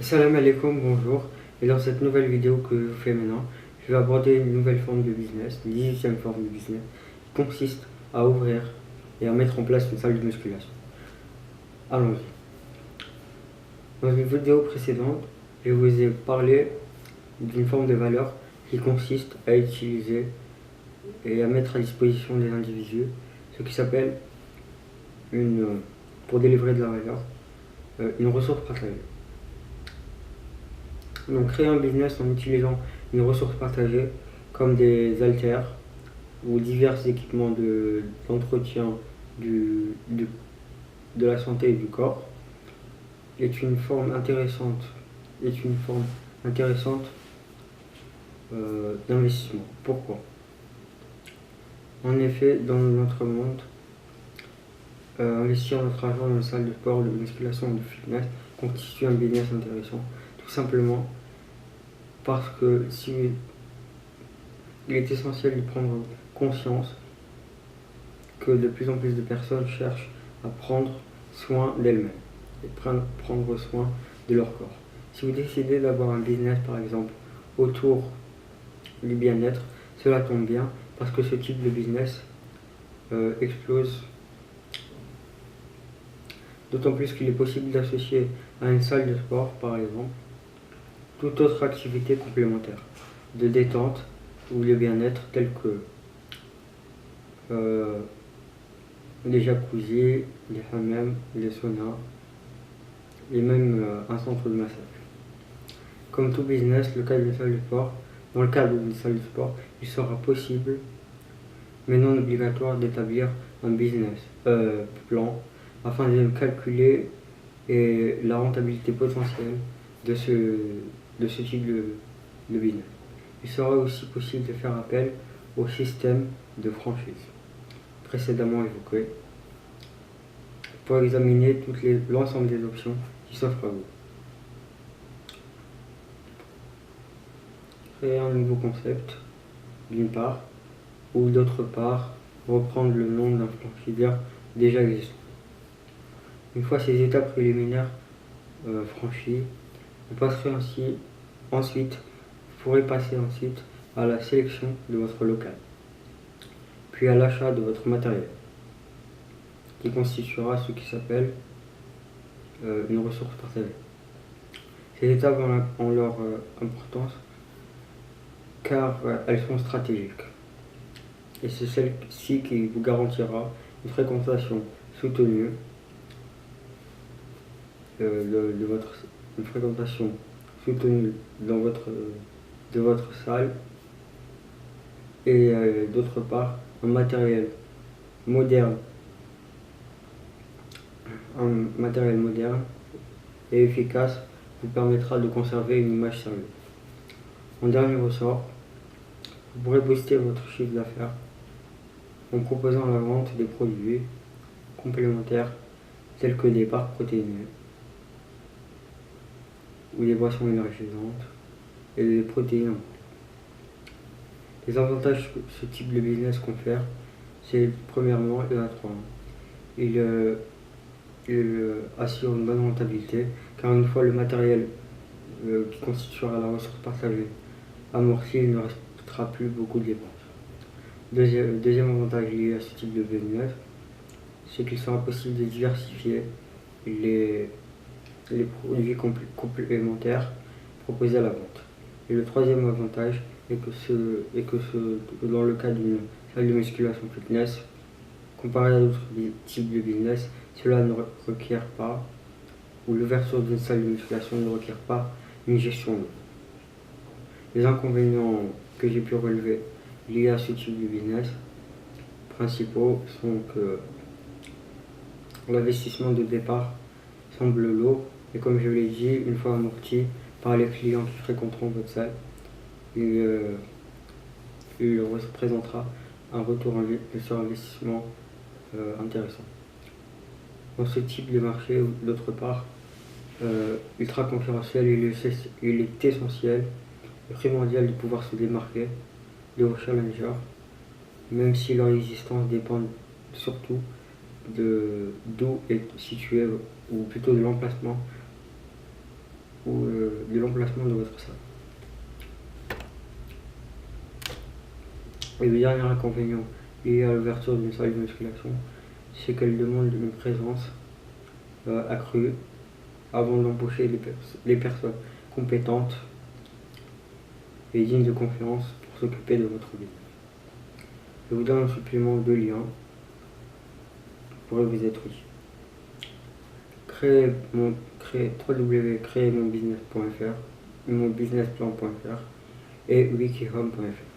Salam alaikum, bonjour. Et dans cette nouvelle vidéo que je vous fais maintenant, je vais aborder une nouvelle forme de business, une 18e forme de business, qui consiste à ouvrir et à mettre en place une salle de musculation. Allons-y. Dans une vidéo précédente, je vous ai parlé d'une forme de valeur qui consiste à utiliser et à mettre à disposition des individus ce qui s'appelle pour délivrer de la valeur, une ressource partagée. Donc créer un business en utilisant une ressource partagée comme des haltères ou divers équipements d'entretien de la santé et du corps est une forme intéressante, d'investissement. Pourquoi? En effet, dans notre monde, investir notre argent dans une salle de sport, de musculation ou de fitness constitue un business intéressant, tout simplement parce que il est essentiel de prendre conscience que de plus en plus de personnes cherchent à prendre soin d'elles-mêmes et prendre soin de leur corps. Si vous décidez d'avoir un business par exemple autour du bien-être, cela tombe bien parce que ce type de business explose, d'autant plus qu'il est possible d'associer à une salle de sport par exemple toute autre activité complémentaire de détente ou de bien-être telles que des jacuzzis, des hammams, des saunas et même un centre de massage. Comme tout business, dans le cadre d'une salle de sport, il sera possible, mais non obligatoire, d'établir un business plan afin de calculer la rentabilité potentielle de ce type de business. Il sera aussi possible de faire appel au système de franchise précédemment évoqué pour examiner l'ensemble des options qui s'offrent à vous. Créer un nouveau concept, d'une part, ou d'autre part, reprendre le nom d'un franchiseur déjà existant. Une fois ces étapes préliminaires franchies, vous passerez ensuite, vous pourrez passer ensuite à la sélection de votre local, puis à l'achat de votre matériel, qui constituera ce qui s'appelle une ressource partagée. Ces étapes ont leur importance car elles sont stratégiques. Et c'est celle-ci qui vous garantira une fréquentation soutenue une fréquentation soutenue de votre salle et d'autre part un matériel moderne et efficace vous permettra de conserver une image sérieuse. En dernier ressort, vous pourrez booster votre chiffre d'affaires en proposant la vente des produits complémentaires tels que des barres protéinées ou des boissons énergisantes et des protéines. Les avantages que ce type de business confère, c'est premièrement il assure une bonne rentabilité car une fois le matériel qui constituera la ressource partagée amorti, il ne restera plus beaucoup de dépenses. Deuxième avantage lié à ce type de business, c'est qu'il sera possible de diversifier les produits complémentaires proposés à la vente. Et le troisième avantage est que dans le cas d'une salle de musculation fitness, comparé à d'autres types de business, cela ne requiert pas, ou l'ouverture d'une salle de musculation ne requiert pas une gestion d'eau. Les inconvénients que j'ai pu relever liés à ce type de business principaux sont que l'investissement de départ semble lourd et comme je l'ai dit, une fois amorti par les clients qui fréquenteront votre salle, il représentera un retour sur investissement intéressant. Dans ce type de marché, d'autre part, ultra concurrentiel, il est essentiel et primordial de pouvoir se démarquer de vos challengers, même si leur existence dépend surtout d'où est situé, ou plutôt de l'emplacement ou de l'emplacement de votre salle. Et le dernier inconvénient lié à l'ouverture d'une salle de musculation, c'est qu'elle demande une présence accrue avant d'embaucher les personnes compétentes et dignes de confiance pour s'occuper de votre business. Je vous donne un supplément de liens pour vous être utile. Créez www.créermonbusiness.fr, monbusinessplan.fr et wikihome.fr.